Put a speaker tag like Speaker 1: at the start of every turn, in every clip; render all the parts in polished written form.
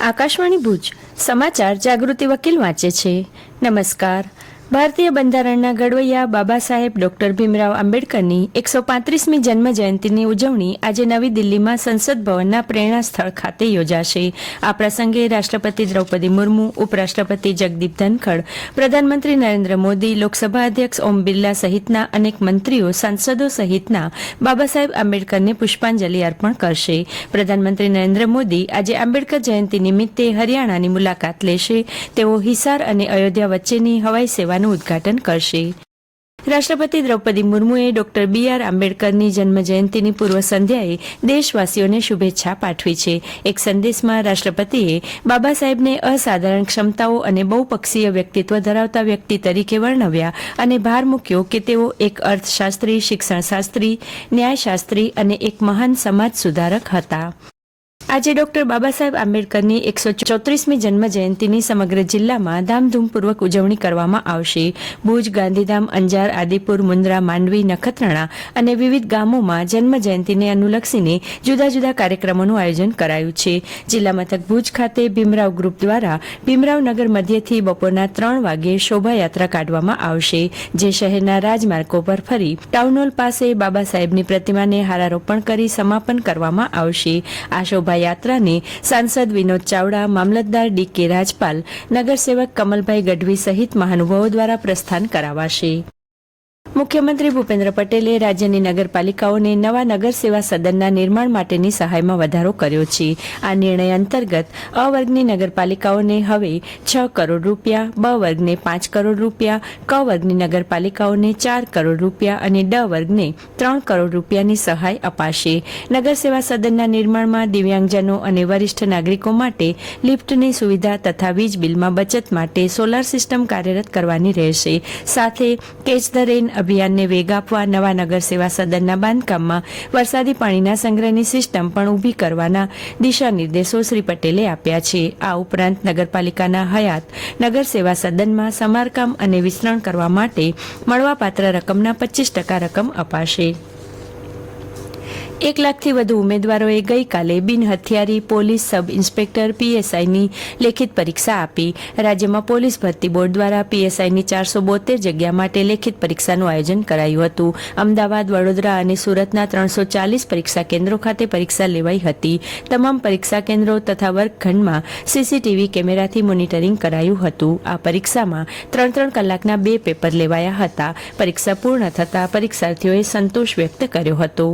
Speaker 1: આકાશવાણી ભુજ સમાચાર જાગૃતિ વકીલ વાંચે છે. નમસ્કાર. ભારતીય બંધારણના ઘડવૈયા બાબા સાહેબ ડોક્ટર ભીમરાવ આંબેડકરની 135મી જન્મ જયંતિની ઉજવણી આજે નવી દિલ્હીમાં સંસદ ભવનના પ્રેરણા સ્થળ ખાતે યોજાશે. આ પ્રસંગે રાષ્ટ્રપતિ દ્રૌપદી મુર્મુ, ઉપરાષ્ટ્રપતિ જગદીપ ધનખડ, પ્રધાનમંત્રી નરેન્દ્ર મોદી, લોકસભા અધ્યક્ષ ઓમ બિરલા સહિતના અનેક મંત્રીઓ, સાંસદો સહિતના બાબા સાહેબ આંબેડકરને પુષ્પાંજલિ અર્પણ કરશે. પ્રધાનમંત્રી નરેન્દ્ર મોદી આજે આંબેડકર જયંતિ નિમિત્તે હરિયાણાની મુલાકાત લેશે. તેઓ હિસાર અને અયોધ્યા વચ્ચેની હવાઈ સેવાનું ઉદ્ઘાટન કરશે. રાષ્ટ્રપતિ દ્રૌપદી મુર્મુએ ડોક્ટર બી.આર. આંબેડકરની જન્મ જયંતિની પૂર્વ સંધ્યાએ દેશવાસીઓને શુભેચ્છા પાઠવી છે. એક સંદેશમાં રાષ્ટ્રપતિએ બાબા સાહેબને અસાધારણ ક્ષમતાઓ અને બહુપક્ષીય વ્યક્તિત્વ ધરાવતા વ્યક્તિ તરીકે વર્ણવ્યા અને ભાર મૂક્યો કે તેઓ એક અર્થશાસ્ત્રી, શિક્ષણશાસ્ત્રી, ન્યાયશાસ્ત્રી અને એક મહાન સમાજ સુધારક હતા. આજે ડોક્ટર બાબા સાહેબ આંબેડકરની 134મી જન્મ જયંતિની સમગ્ર જિલ્લામાં ધામધૂમપૂર્વક ઉજવણી કરવામાં આવશે. ભુજ, ગાંધીધામ, અંજાર, આદિપુર, મુન્દ્રા, માંડવી, નખત્રાણા અને વિવિધ ગામોમાં જન્મ જયંતિને અનુલક્ષીને જુદા જુદા કાર્યક્રમોનું આયોજન કરાયું છે. જિલ્લા મથક ભુજ ખાતે ભીમરાવ ગ્રુપ દ્વારા ભીમરાવનગર મધ્યથી બપોરના 3 વાગ્યે શોભાયાત્રા કાઢવામાં આવશે, જે શહેરના રાજમાર્ગો પર ફરી ટાઉનહોલ પાસે બાબા સાહેબની પ્રતિમાને હારારોપણ કરી સમાપન કરવામાં આવશે. આ યાત્રાને સાંસદ વિનોદ ચાવડા, મામલતદાર ડી.કે. રાજપાલ, નગરસેવક કમલભાઈ ગઢવી સહિત મહાનુભાવો દ્વારા પ્રસ્થાન કરાવાશે. મુખ્યમંત્રી ભૂપેન્દ્ર પટેલે રાજ્યની નગરપાલિકાઓને નવા નગર સેવા સદનના નિર્માણ માટેની સહાયમાં વધારો કર્યો છે. આ નિર્ણય અંતર્ગત અ વર્ગની નગરપાલિકાઓને હવે 6 કરોડ રૂપિયા, બ વર્ગને 5 કરોડ રૂપિયા, ક વર્ગની નગરપાલિકાઓને 4 કરોડ રૂપિયા અને ડ વર્ગને 3 કરોડ રૂપિયાની સહાય અપાશે. નગર સેવા સદનના નિર્માણમાં દિવ્યાંગજનો અને વરિષ્ઠ નાગરિકો માટે લિફ્ટની સુવિધા તથા વીજ બિલમાં બચત માટે સોલાર સિસ્ટમ કાર્યરત કરવાની રહેશે. સાથે કેચ ધ રેન અભિયાનને વેગ આપવા નવા નગર સેવા સદનના બાંધકામમાં વરસાદી પાણીના સંગ્રહની સિસ્ટમ પણ ઊભી કરવાના દિશા નિર્દેશો શ્રી પટેલે આપ્યા છે. આ ઉપરાંત નગરપાલિકાના હયાત નગર સેવા સદનમાં સમારકામ અને વિસ્તરણ કરવા માટે મળવાપાત્ર રકમના 25% રકમ અપાશે. 1 લાખથી વધુ ઉમેદવારોએ ગઈકાલે બિનહથિયારી પોલીસ સબ ઇન્સ્પેક્ટર પીએસઆઈની લેખિત પરીક્ષા આપી. રાજ્યમાં પોલીસ ભરતી બોર્ડ દ્વારા પીએસઆઈની 472 જગ્યા માટે લેખિત પરીક્ષાનું આયોજન કરાયું હતું. અમદાવાદ, વડોદરા અને સુરતના 340 પરીક્ષા કેન્દ્રો ખાતે પરીક્ષા લેવાઈ હતી. તમામ પરીક્ષા કેન્દ્રો તથા વર્ગખંડમાં સીસીટીવી કેમેરાથી મોનિટરિંગ કરાયું હતું. આ પરીક્ષામાં 3 કલાકના 2 પેપર લેવાયા હતા. પરીક્ષા પૂર્ણ થતાં પરીક્ષાર્થીઓએ સંતોષ વ્યક્ત કર્યો હતો.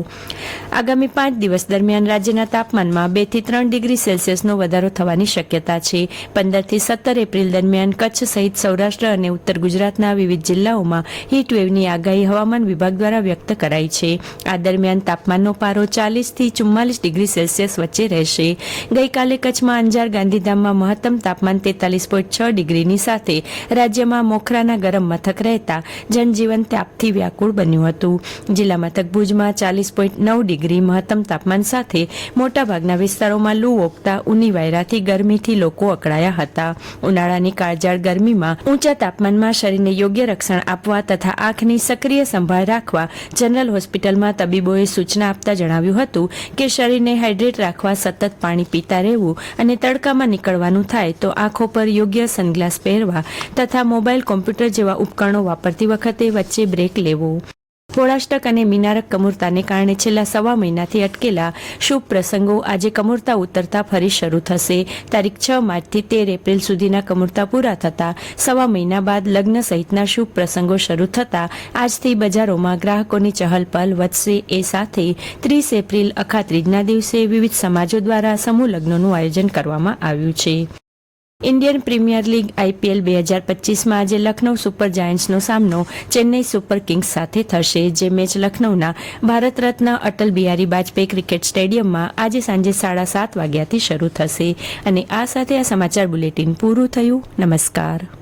Speaker 1: આગામી 5 દિવસ દરમિયાન રાજ્યના તાપમાનમાં 2 થી 3 ડિગ્રી સેલ્સિયસનો વધારો થવાની શક્યતા છે. 15 થી 17 એપ્રિલ દરમિયાન કચ્છ સહિત સૌરાષ્ટ્ર અને ઉત્તર ગુજરાતના વિવિધ જિલ્લાઓમાં હીટવેવની આગાહી હવામાન વિભાગ દ્વારા વ્યક્ત કરાઈ છે. આ દરમિયાન તાપમાનનો પારો 40 થી 44 ડિગ્રી સેલ્સિયસ વચ્ચે રહેશે. ગઈકાલે કચ્છમાં અંજાર, ગાંધીધામમાં મહત્તમ તાપમાન 43.6 ડિગ્રીની સાથે રાજ્યમાં મોખરાના ગરમ મથક રહેતા જનજીવન તાપથી વ્યાકુળ બન્યું હતું. જિલ્લા મથક ભુજમાં 40.9 ડિગ્રી મહત્તમ તાપમાન સાથે મોટાભાગના વિસ્તારોમાં લૂ ઓગતા ઊની વાયરાથી ગરમીથી લોકો અકળાયા હતા. ઉનાળાની કાળઝાળ ગરમીમાં ઊંચા તાપમાનમાં શરીરને યોગ્ય રક્ષણ આપવા તથા આંખની સક્રિય સંભાળ રાખવા જનરલ હોસ્પિટલમાં તબીબોએ સૂચના આપતા જણાવ્યું હતું કે શરીરને હાઇડ્રેટ રાખવા સતત પાણી પીતા રહેવું અને તડકામાં નીકળવાનું થાય તો આંખો પર યોગ્ય સનગ્લાસ પહેરવા તથા મોબાઈલ, કોમ્પ્યુટર જેવા ઉપકરણો વાપરતી વખતે વચ્ચે બ્રેક લેવો. હોળાષ્ટક અને મીનારક કમૂરતાને કારણે છેલ્લા 1.5 મહિનાથી અટકેલા શુભ પ્રસંગો આજે કમૂરતા ઉતરતા ફરી શરૂ થશે. તારીખ 6 માર્ચથી 13 એપ્રિલ સુધીના કમૂરતા પૂરા થતા 1.5 મહિના બાદ લગ્ન સહિતના શુભ પ્રસંગો શરૂ થતા આજથી બજારોમાં ગ્રાહકોની ચહલપહલ વધશે. એ સાથે 30 એપ્રિલ અખાત્રીજના દિવસે વિવિધ સમાજો દ્વારા સમૂહ લગ્નોનું આયોજન કરવામાં આવ્યું છે. ઇન્ડિયન પ્રીમિયર લીગ IPL 2025માં આજે લખનૌ સુપર જાયન્ટ્સનો સામનો ચેન્નઈ સુપર કિંગ્સ સાથે થશે, જે મેચ લખનૌના ભારત રત્ન અટલ બિહારી વાજપેયી ક્રિકેટ સ્ટેડિયમમાં આજે સાંજે 7:30 વાગ્યાથી શરૂ થશે. અને આ સાથે આ સમાચાર બુલેટિન પૂરું થયું. નમસ્કાર.